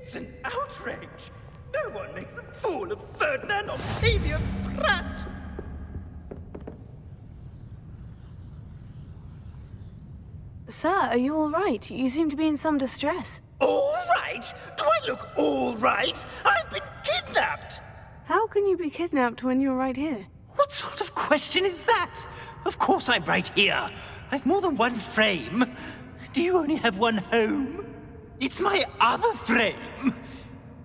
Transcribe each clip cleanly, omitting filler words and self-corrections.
It's an outrage! No one makes a fool of Ferdinand Octavius Pratt! Sir, are you all right? You seem to be in some distress. All right? Do I look all right? I've been kidnapped! How can you be kidnapped when you're right here? What sort of question is that? Of course I'm right here. I've more than one frame. Do you only have one home? It's my other frame.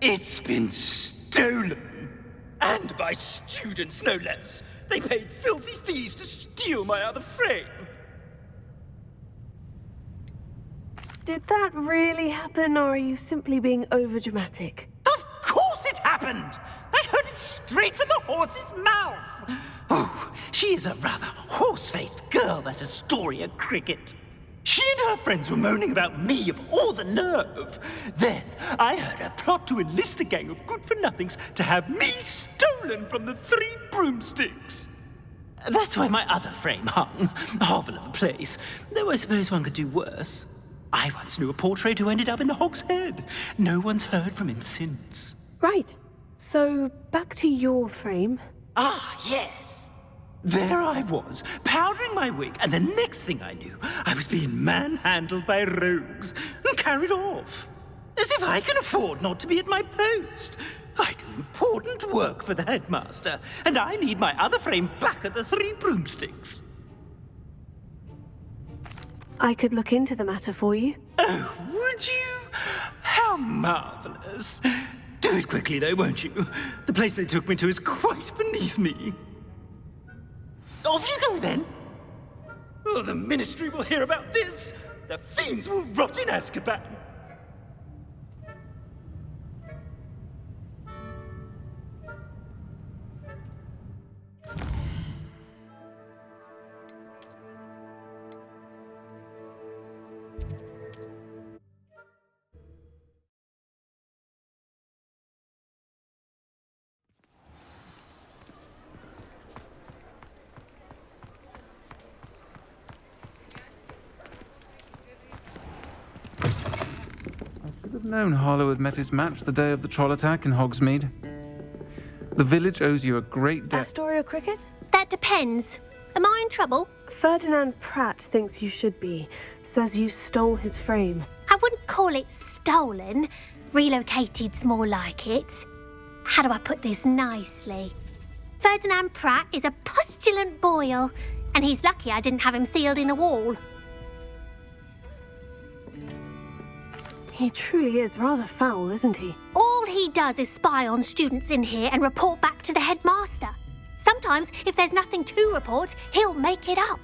It's been stolen. And by students, no less. They paid filthy thieves to steal my other frame. Did that really happen, or are you simply being overdramatic? Of course it happened! I heard it straight from the horse's mouth! Oh, she is a rather horse-faced girl, that Astoria Cricket. She and her friends were moaning about me, of all the nerve. Then I heard her plot to enlist a gang of good-for-nothings to have me stolen from the Three Broomsticks. That's why my other frame hung. Hovel of a place. Though I suppose one could do worse. I once knew a portrait who ended up in the Hog's Head. No one's heard from him since. Right. So, back to your frame. Ah, yes. There I was, powdering my wig, and the next thing I knew, I was being manhandled by rogues and carried off. As if I can afford not to be at my post. I do important work for the headmaster, and I need my other frame back at the Three Broomsticks. I could look into the matter for you. Oh, would you? How marvelous. Do it quickly, though, won't you? The place they took me to is quite beneath me. Off you go, then. Oh, the Ministry will hear about this. The fiends will rot in Azkaban. I should have known Harlow had met his match the day of the troll attack in Hogsmeade. The village owes you a great debt. Astoria Cricket? That depends. Am I in trouble? Ferdinand Pratt thinks you should be. Says you stole his frame. I wouldn't call it stolen. Relocated's more like it. How do I put this nicely? Ferdinand Pratt is a postulant boil, and he's lucky I didn't have him sealed in a wall. He truly is rather foul, isn't he? All he does is spy on students in here and report back to the headmaster. Sometimes, if there's nothing to report, he'll make it up.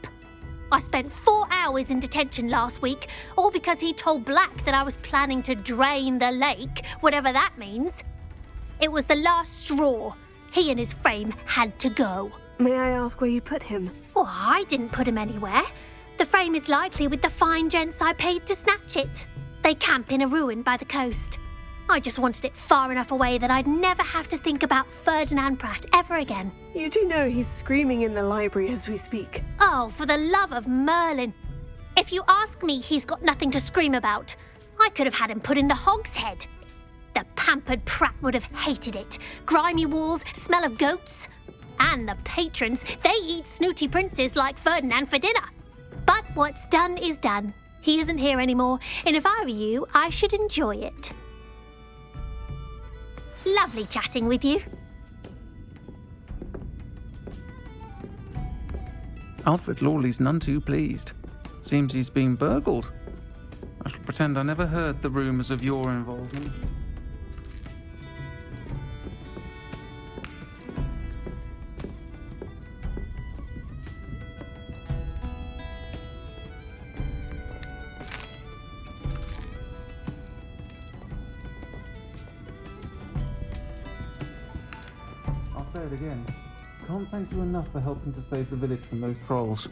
I spent 4 hours in detention last week, all because he told Black that I was planning to drain the lake, whatever that means. It was the last straw. He and his frame had to go. May I ask where you put him? Oh, I didn't put him anywhere. The frame is likely with the fine gents I paid to snatch it. They camp in a ruin by the coast. I just wanted it far enough away that I'd never have to think about Ferdinand Pratt ever again. You do know he's screaming in the library as we speak. Oh, for the love of Merlin. If you ask me, he's got nothing to scream about. I could have had him put in the Hog's Head. The pampered Pratt would have hated it. Grimy walls, smell of goats. And the patrons, they eat snooty princes like Ferdinand for dinner. But what's done is done. He isn't here anymore, and if I were you, I should enjoy it. Lovely chatting with you. Alfred Lawley's none too pleased. Seems he's been burgled. I shall pretend I never heard the rumours of your involvement. I'll say it again. Can't thank you enough for helping to save the village from those trolls.